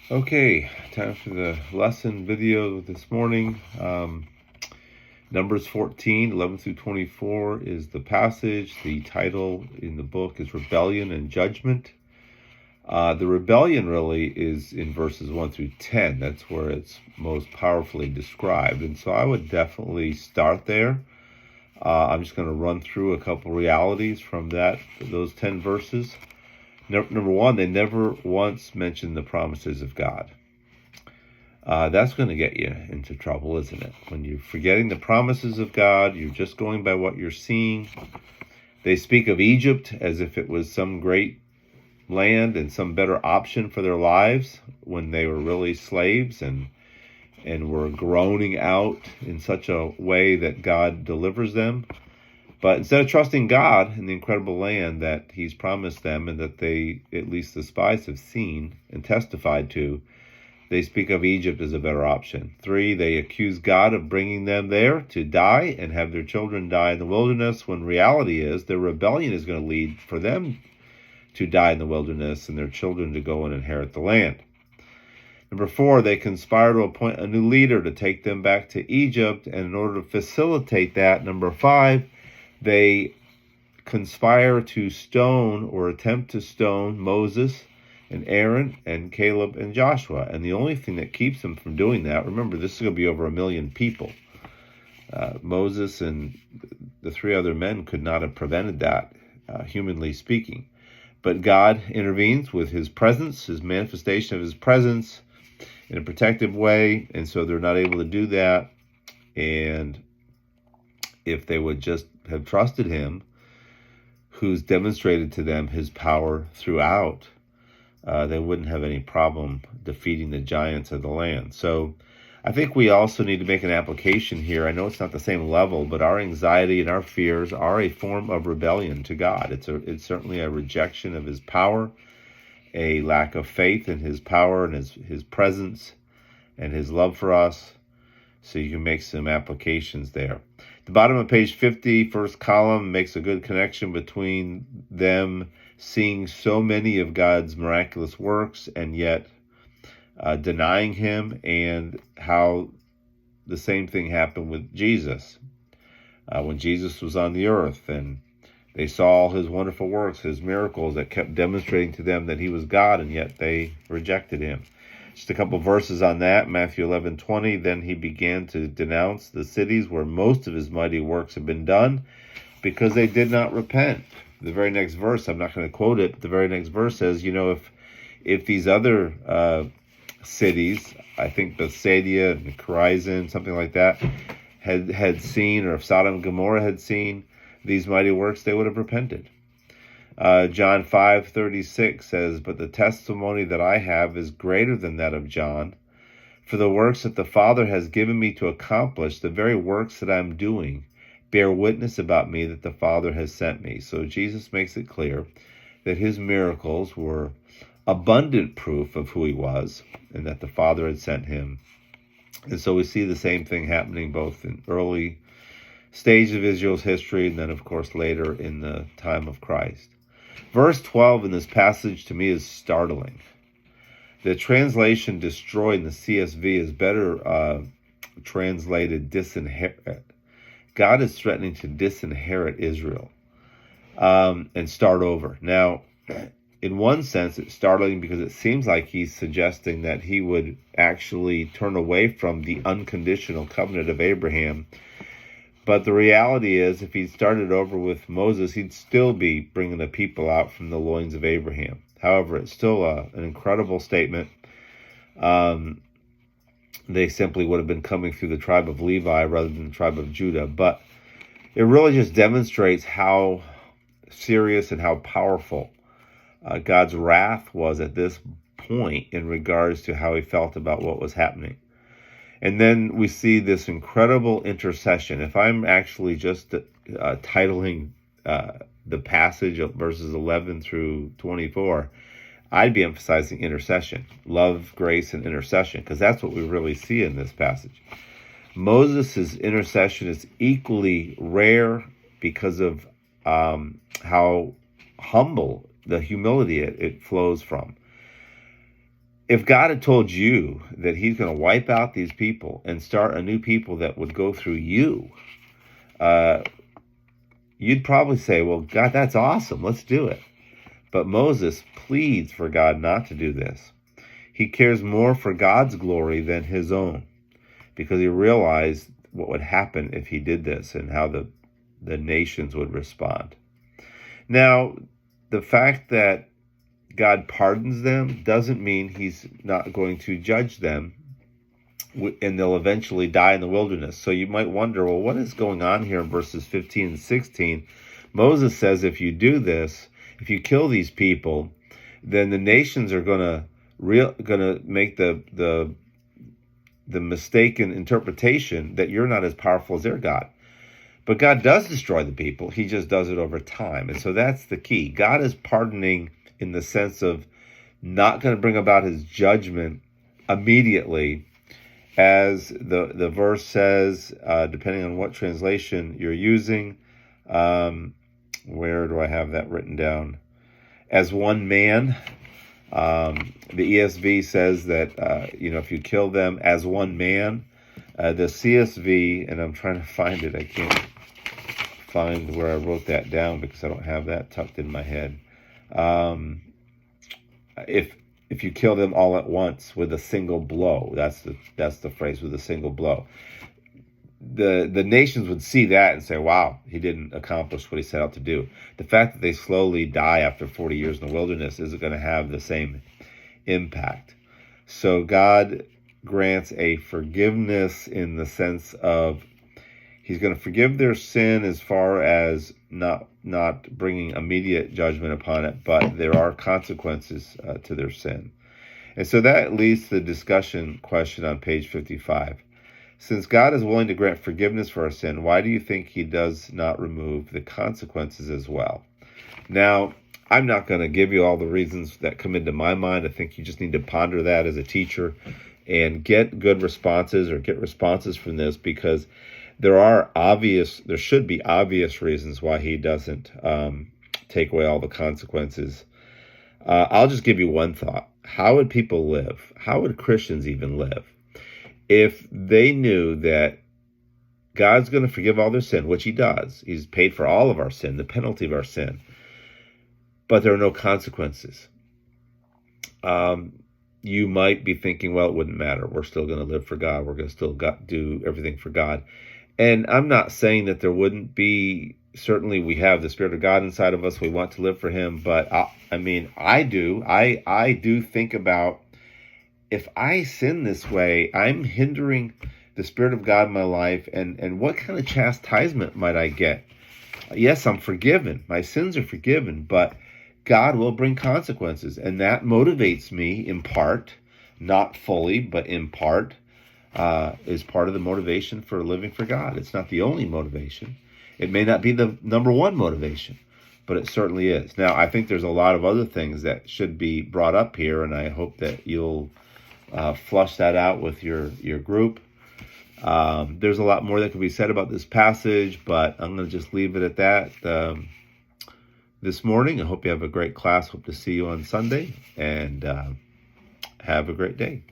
Okay, time for the lesson video this morning. Numbers 14, 11 through 24 is the passage. The title in the book is Rebellion and Judgment. The rebellion really is in verses 1 through 10. That's where it's most powerfully described. And so I would definitely start there. I'm just going to run through a couple realities from those 10 verses. Number one, they never once mentioned the promises of God. That's going to get you into trouble, isn't it? When you're forgetting the promises of God, you're just going by what you're seeing. They speak of Egypt as if it was some great land and some better option for their lives when they were really slaves and were groaning out in such a way that God delivers them. But instead of trusting God in the incredible land that he's promised them and that they, at least the spies, have seen and testified to, they speak of Egypt as a better option. 3, they accuse God of bringing them there to die and have their children die in the wilderness, when reality is their rebellion is going to lead for them to die in the wilderness and their children to go and inherit the land. Number 4, they conspire to appoint a new leader to take them back to Egypt, and in order to facilitate that, number 5, they conspire to stone or attempt to stone Moses and Aaron and Caleb and Joshua. And the only thing that keeps them from doing that, remember, this is going to be over 1 million people. Moses and the 3 other men could not have prevented that, humanly speaking. But God intervenes with his presence, his manifestation of his presence in a protective way, and so they're not able to do that. And if they would just have trusted him, who's demonstrated to them his power throughout, they wouldn't have any problem defeating the giants of the land. So I think we also need to make an application here. I know it's not the same level, but our anxiety and our fears are a form of rebellion to God. It's certainly a rejection of his power, a lack of faith in his power and his presence and his love for us. So you can make some applications there. The bottom of page 50, first column, makes a good connection between them seeing so many of God's miraculous works and yet denying him, and how the same thing happened with Jesus. When Jesus was on the earth and they saw all his wonderful works, his miracles that kept demonstrating to them that he was God, and yet they rejected him. Just a couple verses on that. Matthew 11:20, then he began to denounce the cities where most of his mighty works had been done, because they did not repent. The very next verse, I'm not going to quote it, but the very next verse says, if these other cities, I think Bethsaida and Chorazin, something like that, had seen, or if Sodom and Gomorrah had seen these mighty works, they would have repented. John 5:36 says, but the testimony that I have is greater than that of John. For the works that the Father has given me to accomplish, the very works that I'm doing, bear witness about me that the Father has sent me. So Jesus makes it clear that his miracles were abundant proof of who he was and that the Father had sent him. And so we see the same thing happening both in early stage of Israel's history and then, of course, later in the time of Christ. Verse 12 in this passage to me is startling. The translation destroyed in the CSV is better translated disinherit. God is threatening to disinherit Israel and start over. Now, in one sense, it's startling because it seems like he's suggesting that he would actually turn away from the unconditional covenant of Abraham. But the reality is, if he started over with Moses, he'd still be bringing the people out from the loins of Abraham. However, it's still an incredible statement. They simply would have been coming through the tribe of Levi rather than the tribe of Judah. But it really just demonstrates how serious and how powerful God's wrath was at this point in regards to how he felt about what was happening. And then we see this incredible intercession. If I'm actually just titling the passage of verses 11 through 24, I'd be emphasizing intercession, love, grace, and intercession, because that's what we really see in this passage. Moses' intercession is equally rare because of how humble, the humility it flows from. If God had told you that he's going to wipe out these people and start a new people that would go through you, uh, you'd probably say, well, God, that's awesome. Let's do it. But Moses pleads for God not to do this. He cares more for God's glory than his own, because he realized what would happen if he did this and how the nations would respond. Now, the fact that God pardons them doesn't mean he's not going to judge them, and they'll eventually die in the wilderness. So you might wonder, well, what is going on here in verses 15 and 16? Moses says if you do this, if you kill these people, then the nations are going to make the mistaken interpretation that you're not as powerful as their God. But God does destroy the people. He just does it over time. And so that's the key. God is pardoning in the sense of not going to bring about his judgment immediately, as the verse says, depending on what translation you're using. Where do I have that written down? As one man. The ESV says that, if you kill them as one man. The CSV, and I'm trying to find it, I can't find where I wrote that down because I don't have that tucked in my head. If you kill them all at once with a single blow, that's the phrase, with a single blow. The nations would see that and say, wow, he didn't accomplish what he set out to do. The fact that they slowly die after 40 years in the wilderness isn't going to have the same impact. So God grants a forgiveness in the sense of he's going to forgive their sin as far as not bringing immediate judgment upon it, but there are consequences to their sin. And so that leads to the discussion question on page 55. Since God is willing to grant forgiveness for our sin, why do you think he does not remove the consequences as well? Now, I'm not going to give you all the reasons that come into my mind. I think you just need to ponder that as a teacher and get good responses, or get responses from this, because there should be obvious reasons why he doesn't take away all the consequences. I'll just give you one thought. How would people live? How would Christians even live if they knew that God's going to forgive all their sin, which he does? He's paid for all of our sin, the penalty of our sin, but there are no consequences. You might be thinking, well, it wouldn't matter. We're still going to live for God. We're going to still do everything for God. And I'm not saying that there wouldn't be. Certainly we have the Spirit of God inside of us. We want to live for him. But I do. I do think about, if I sin this way, I'm hindering the Spirit of God in my life. And what kind of chastisement might I get? Yes, I'm forgiven. My sins are forgiven, but God will bring consequences. And that motivates me in part, not fully, but in part, is part of the motivation for living for God. It's not the only motivation. It may not be the number one motivation, but it certainly is. Now, I think there's a lot of other things that should be brought up here, and I hope that you'll flush that out with your group. There's a lot more that could be said about this passage, but I'm going to just leave it at that this morning. I hope you have a great class. Hope to see you on Sunday, and have a great day.